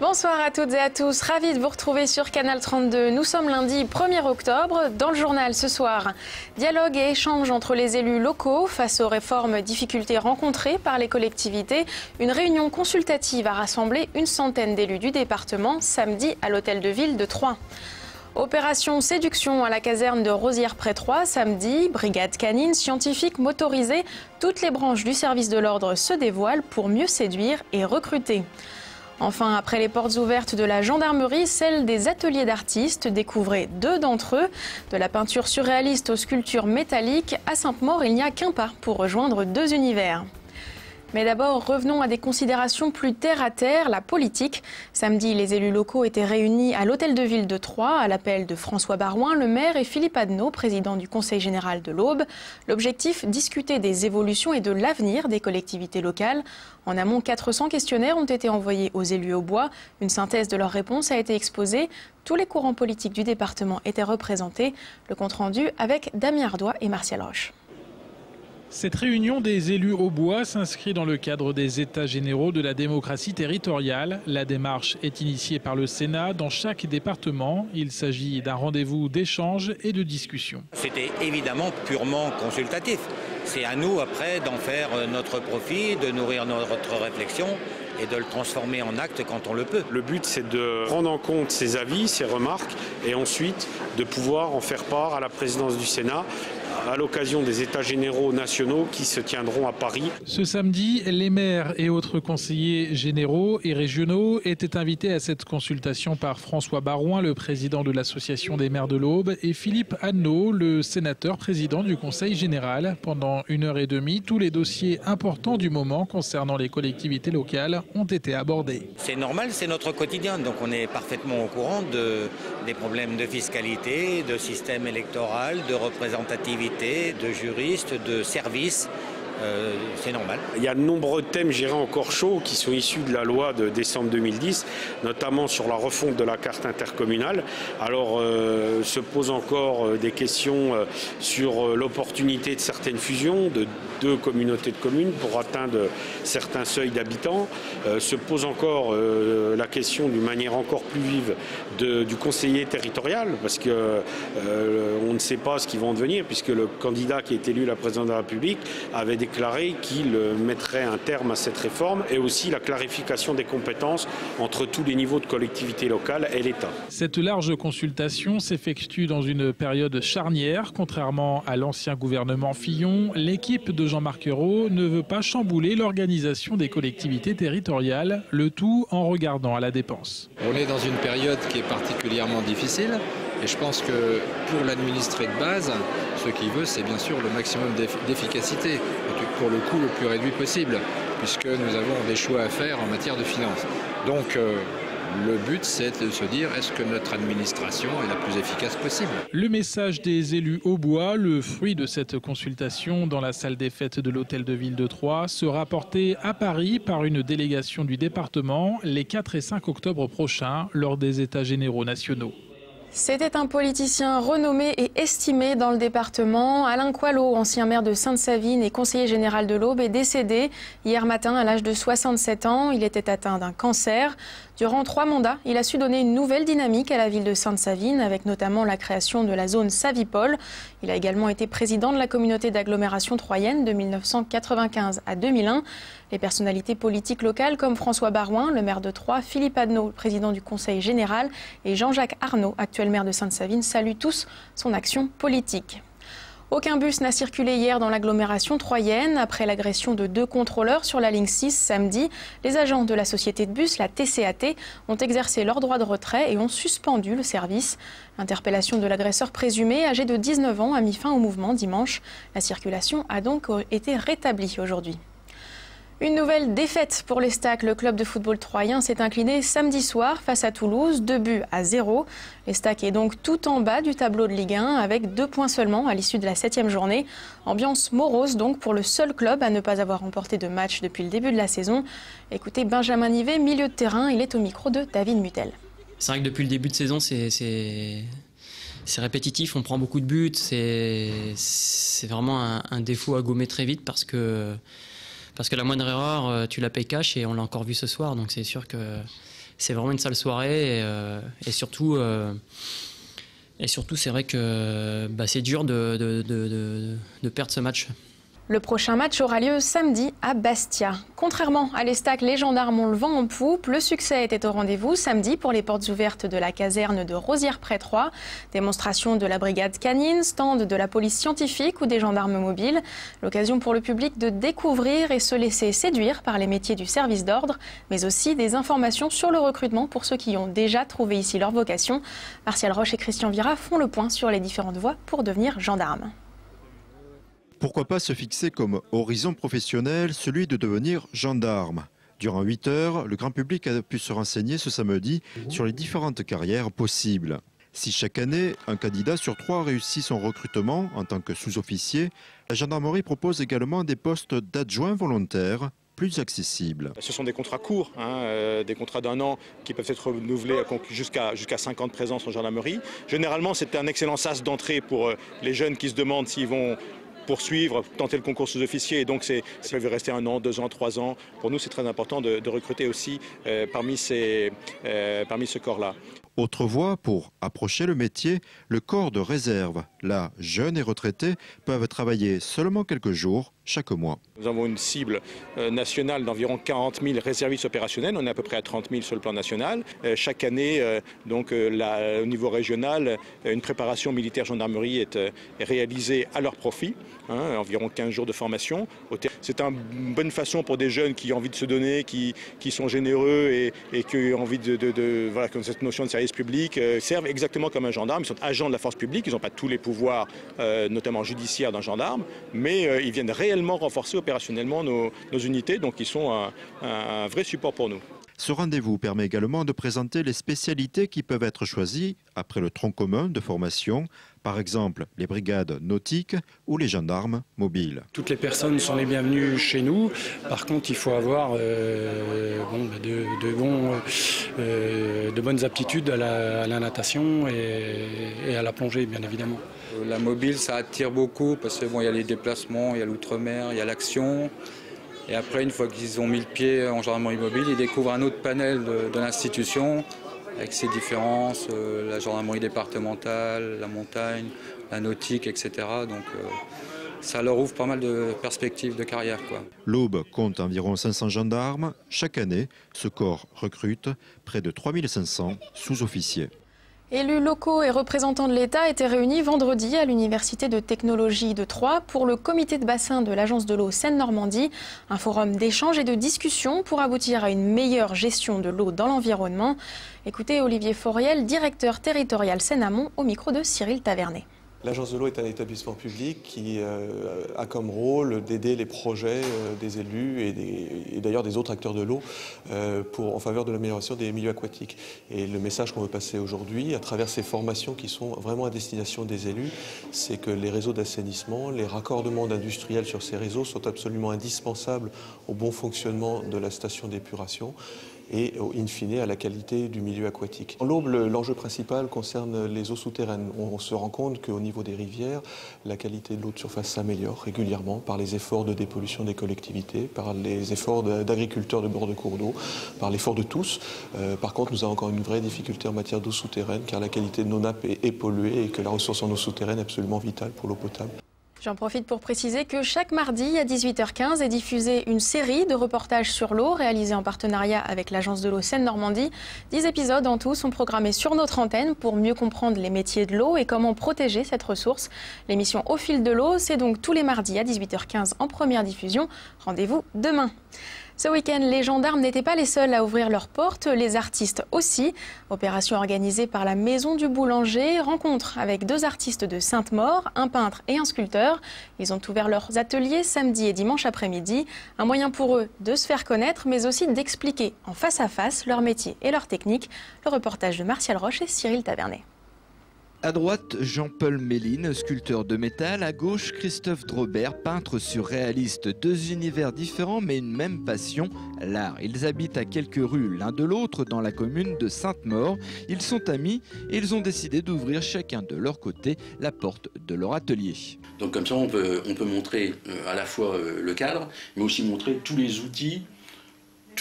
Bonsoir à toutes et à tous, ravi de vous retrouver sur Canal 32. Nous sommes lundi 1er octobre. Dans le journal ce soir, dialogue et échange entre les élus locaux face aux réformes difficultés rencontrées par les collectivités. Une réunion consultative a rassemblé une centaine d'élus du département samedi à l'hôtel de ville de Troyes. Opération séduction à la caserne de Rosières-près-Troyes samedi. Brigade canine, scientifique, motorisée. Toutes les branches du service de l'ordre se dévoilent pour mieux séduire et recruter. Enfin, après les portes ouvertes de la gendarmerie, celle des ateliers d'artistes. Découvrez deux d'entre eux. De la peinture surréaliste aux sculptures métalliques, à Sainte-Maure, il n'y a qu'un pas pour rejoindre deux univers. Mais d'abord, revenons à des considérations plus terre-à-terre, la politique. Samedi, les élus locaux étaient réunis à l'hôtel de ville de Troyes, à l'appel de François Barouin, le maire, et Philippe Adneau, président du Conseil général de l'Aube. L'objectif, discuter des évolutions et de l'avenir des collectivités locales. En amont, 400 questionnaires ont été envoyés aux élus aubois. Une synthèse de leurs réponses a été exposée. Tous les courants politiques du département étaient représentés. Le compte-rendu avec Damien Ardois et Martial Roche. Cette réunion des élus aubois s'inscrit dans le cadre des États généraux de la démocratie territoriale. La démarche est initiée par le Sénat dans chaque département. Il s'agit d'un rendez-vous d'échange et de discussion. C'était évidemment purement consultatif. C'est à nous après d'en faire notre profit, de nourrir notre réflexion et de le transformer en acte quand on le peut. Le but, c'est de prendre en compte ces avis, ces remarques et ensuite de pouvoir en faire part à la présidence du Sénat à l'occasion des États généraux nationaux qui se tiendront à Paris. Ce samedi, les maires et autres conseillers généraux et régionaux étaient invités à cette consultation par François Barouin, le président de l'Association des maires de l'Aube, et Philippe Adneau, le sénateur président du Conseil général. Pendant 1h30, tous les dossiers importants du moment concernant les collectivités locales ont été abordés. C'est normal, c'est notre quotidien, donc on est parfaitement au courant des problèmes de fiscalité, de système électoral, de représentativité, de juristes, de services. C'est normal. Il y a de nombreux thèmes, je dirais, encore chauds qui sont issus de la loi de décembre 2010, notamment sur la refonte de la carte intercommunale. Alors, se posent encore des questions sur l'opportunité de certaines fusions de deux communautés de communes pour atteindre certains seuils d'habitants. Se pose encore la question d'une manière encore plus vive du conseiller territorial, parce que on ne sait pas ce qu'ils vont devenir, puisque le candidat qui est élu la présidence de la République avait déclaré qu'il mettrait un terme à cette réforme, et aussi la clarification des compétences entre tous les niveaux de collectivité locale et l'État. Cette large consultation s'effectue dans une période charnière. Contrairement à l'ancien gouvernement Fillon, l'équipe de Jean-Marc Ayrault ne veut pas chambouler l'organisation des collectivités territoriales, le tout en regardant à la dépense. On est dans une période qui est particulièrement difficile. Et je pense que pour l'administré de base, ce qu'il veut, c'est bien sûr le maximum d'efficacité, et pour le coût le plus réduit possible, puisque nous avons des choix à faire en matière de finances. Donc le but, c'est de se dire, est-ce que notre administration est la plus efficace possible? Le message des élus aubois, le fruit de cette consultation dans la salle des fêtes de l'hôtel de ville de Troyes, sera porté à Paris par une délégation du département les 4 et 5 octobre prochains, lors des États généraux nationaux. C'était un politicien renommé et estimé dans le département. Alain Coilot, ancien maire de Sainte-Savine et conseiller général de l'Aube, est décédé hier matin à l'âge de 67 ans. Il était atteint d'un cancer. Durant 3 mandats, il a su donner une nouvelle dynamique à la ville de Sainte-Savine, avec notamment la création de la zone Savipol. Il a également été président de la communauté d'agglomération troyenne de 1995 à 2001. Les personnalités politiques locales comme François Barouin, le maire de Troyes, Philippe Adneau, le président du Conseil général, et Jean-Jacques Arnaud, actuel maire de Sainte-Savine, saluent tous son action politique. Aucun bus n'a circulé hier dans l'agglomération troyenne. Après l'agression de 2 contrôleurs sur la ligne 6 samedi, les agents de la société de bus, la TCAT, ont exercé leur droit de retrait et ont suspendu le service. L'interpellation de l'agresseur présumé, âgé de 19 ans, a mis fin au mouvement dimanche. La circulation a donc été rétablie aujourd'hui. Une nouvelle défaite pour les Stacks. Le club de football troyen s'est incliné samedi soir face à Toulouse, 2-0. Les Stacks est donc tout en bas du tableau de Ligue 1 avec 2 points seulement à l'issue de la 7e journée. Ambiance morose donc pour le seul club à ne pas avoir remporté de match depuis le début de la saison. Écoutez Benjamin Nivet, milieu de terrain, il est au micro de David Mutel. C'est vrai que depuis le début de saison, c'est répétitif, on prend beaucoup de buts. C'est vraiment un défaut à gommer très vite parce que la moindre erreur, tu la payes cash et on l'a encore vu ce soir. Donc c'est sûr que c'est vraiment une sale soirée et surtout c'est vrai que c'est dur de perdre ce match. Le prochain match aura lieu samedi à Bastia. Contrairement à l'Estac, les gendarmes ont le vent en poupe. Le succès était au rendez-vous samedi pour les portes ouvertes de la caserne de Rosières-près-Troyes. Démonstration de la brigade canine, stand de la police scientifique ou des gendarmes mobiles. L'occasion pour le public de découvrir et se laisser séduire par les métiers du service d'ordre, mais aussi des informations sur le recrutement pour ceux qui ont déjà trouvé ici leur vocation. Martial Roche et Christian Vira font le point sur les différentes voies pour devenir gendarme. Pourquoi pas se fixer comme horizon professionnel celui de devenir gendarme? Durant 8 heures, le grand public a pu se renseigner ce samedi sur les différentes carrières possibles. Si chaque année, un candidat sur 3 réussit son recrutement en tant que sous-officier, la gendarmerie propose également des postes d'adjoints volontaires plus accessibles. Ce sont des contrats courts, des contrats d'1 an qui peuvent être renouvelés jusqu'à 5 ans de présence en gendarmerie. Généralement, c'est un excellent sas d'entrée pour les jeunes qui se demandent s'ils vont poursuivre, tenter le concours sous-officier, et donc ça peut rester 1 an, 2 ans, 3 ans. Pour nous, c'est très important de recruter aussi parmi ce corps-là. Autre voie pour approcher le métier, le corps de réserve. Là, jeunes et retraités peuvent travailler seulement quelques jours chaque mois. Nous avons une cible nationale d'environ 40 000 réservistes opérationnels. On est à peu près à 30 000 sur le plan national. Chaque année, au niveau régional, une préparation militaire gendarmerie est réalisée à leur profit. Environ 15 jours de formation. C'est une bonne façon pour des jeunes qui ont envie de se donner, qui sont généreux et qui ont envie voilà, comme cette notion de service public, servent exactement comme un gendarme. Ils sont agents de la force publique, ils n'ont pas tous les pouvoirs, notamment judiciaires d'un gendarme, mais ils viennent réellement renforcer opérationnellement nos unités, donc ils sont un vrai support pour nous. Ce rendez-vous permet également de présenter les spécialités qui peuvent être choisies après le tronc commun de formation, par exemple les brigades nautiques ou les gendarmes mobiles. Toutes les personnes sont les bienvenues chez nous. Par contre, il faut avoir de bonnes aptitudes à la natation et à la plongée, bien évidemment. La mobile, ça attire beaucoup parce que il y a les déplacements, il y a l'outre-mer, il y a l'action. Et après, une fois qu'ils ont mis le pied en gendarmerie mobile, ils découvrent un autre panel de l'institution avec ses différences, la gendarmerie départementale, la montagne, la nautique, etc. Donc ça leur ouvre pas mal de perspectives de carrière, quoi. L'Aube compte environ 500 gendarmes. Chaque année, ce corps recrute près de 3500 sous-officiers. Élus locaux et représentants de l'État étaient réunis vendredi à l'Université de technologie de Troyes pour le comité de bassin de l'Agence de l'eau Seine-Normandie. Un forum d'échange et de discussion pour aboutir à une meilleure gestion de l'eau dans l'environnement. Écoutez Olivier Fauriel, directeur territorial Seine-Amont, au micro de Cyril Tavernet. L'Agence de l'eau est un établissement public qui a comme rôle d'aider les projets des élus et d'ailleurs des autres acteurs de l'eau en faveur de l'amélioration des milieux aquatiques. Et le message qu'on veut passer aujourd'hui, à travers ces formations qui sont vraiment à destination des élus, c'est que les réseaux d'assainissement, les raccordements d'industriels sur ces réseaux sont absolument indispensables au bon fonctionnement de la station d'épuration et in fine à la qualité du milieu aquatique. En l'Aube, l'enjeu principal concerne les eaux souterraines. On se rend compte qu'au niveau des rivières, la qualité de l'eau de surface s'améliore régulièrement par les efforts de dépollution des collectivités, par les efforts d'agriculteurs de bord de cours d'eau, par l'effort de tous. Par contre, nous avons encore une vraie difficulté en matière d'eau souterraine car la qualité de nos nappes est polluée et que la ressource en eau souterraine est absolument vitale pour l'eau potable. J'en profite pour préciser que chaque mardi à 18h15 est diffusée une série de reportages sur l'eau réalisés en partenariat avec l'Agence de l'eau Seine-Normandie. 10 épisodes en tout sont programmés sur notre antenne pour mieux comprendre les métiers de l'eau et comment protéger cette ressource. L'émission Au fil de l'eau, c'est donc tous les mardis à 18h15 en première diffusion. Rendez-vous demain. Ce week-end, les gendarmes n'étaient pas les seuls à ouvrir leurs portes, les artistes aussi. Opération organisée par la Maison du Boulanger, rencontre avec 2 artistes de Sainte-Maure, un peintre et un sculpteur. Ils ont ouvert leurs ateliers samedi et dimanche après-midi. Un moyen pour eux de se faire connaître, mais aussi d'expliquer en face à face leur métier et leur technique. Le reportage de Martial Roche et Cyril Tavernet. À droite, Jean-Paul Méline, sculpteur de métal. À gauche, Christophe Drobert, peintre surréaliste. 2 univers différents mais une même passion, l'art. Ils habitent à quelques rues l'un de l'autre dans la commune de Sainte-Maure. Ils sont amis et ils ont décidé d'ouvrir chacun de leur côté la porte de leur atelier. Donc comme ça, on peut montrer à la fois le cadre, mais aussi montrer tous les outils,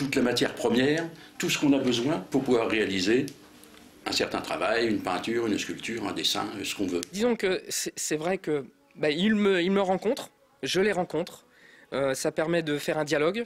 toute la matière première, tout ce qu'on a besoin pour pouvoir réaliser un certain travail, une peinture, une sculpture, un dessin, ce qu'on veut. Disons que c'est vrai que ils me rencontrent, je les rencontre, ça permet de faire un dialogue,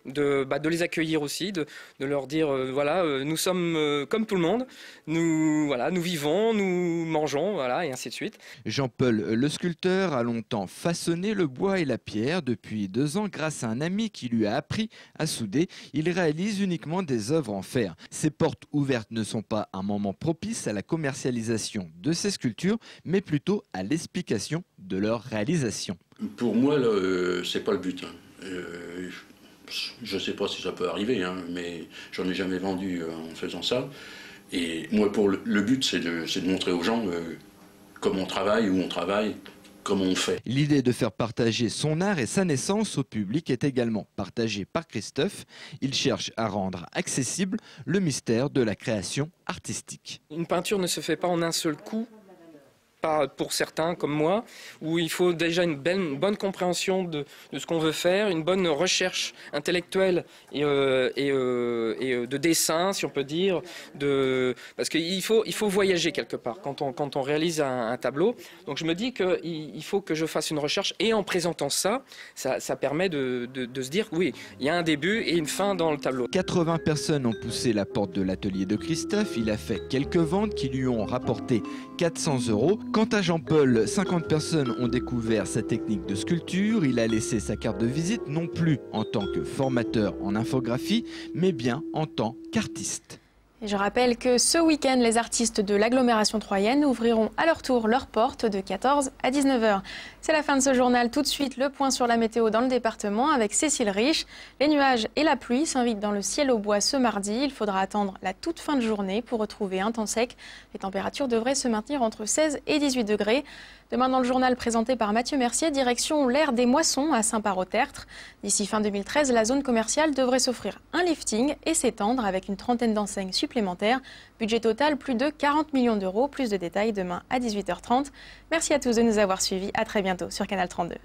de les accueillir aussi, de leur dire voilà, nous sommes comme tout le monde, nous vivons, nous mangeons, voilà, et ainsi de suite. Jean-Paul, le sculpteur, a longtemps façonné le bois et la pierre. Depuis 2 ans, grâce à un ami qui lui a appris à souder, il réalise uniquement des œuvres en fer. Ces portes ouvertes ne sont pas un moment propice à la commercialisation de ces sculptures, mais plutôt à l'explication de leur réalisation. Pour moi, c'est pas le but. Je ne sais pas si ça peut arriver, hein, mais j'en ai jamais vendu en faisant ça. Et moi, le but, c'est de montrer aux gens comment on travaille, où on travaille, comment on fait. L'idée de faire partager son art et sa naissance au public est également partagée par Christophe. Il cherche à rendre accessible le mystère de la création artistique. Une peinture ne se fait pas en un seul coup. Pas pour certains comme moi, où il faut déjà une bonne compréhension de ce qu'on veut faire, une bonne recherche intellectuelle et de dessin, si on peut dire, parce qu'il faut voyager quelque part quand on réalise un tableau. Donc je me dis qu'il faut que je fasse une recherche, et en présentant ça permet de se dire oui, il y a un début et une fin dans le tableau. 80 personnes ont poussé la porte de l'atelier de Christophe. Il a fait quelques ventes qui lui ont rapporté 400 €. Quant à Jean-Paul, 50 personnes ont découvert sa technique de sculpture. Il a laissé sa carte de visite non plus en tant que formateur en infographie, mais bien en tant qu'artiste. Et je rappelle que ce week-end, les artistes de l'agglomération troyenne ouvriront à leur tour leurs portes de 14 à 19 h. C'est la fin de ce journal. Tout de suite, le point sur la météo dans le département avec Cécile Rich. Les nuages et la pluie s'invitent dans le ciel au bois ce mardi. Il faudra attendre la toute fin de journée pour retrouver un temps sec. Les températures devraient se maintenir entre 16 et 18 degrés. Demain dans le journal présenté par Mathieu Mercier, direction l'ère des moissons à Saint-Par-au-Tertre. D'ici fin 2013, la zone commerciale devrait s'offrir un lifting et s'étendre avec une trentaine d'enseignes supplémentaires. Budget total, plus de 40 millions d'euros. Plus de détails demain à 18 h 30. Merci à tous de nous avoir suivis. À très bientôt sur Canal 32.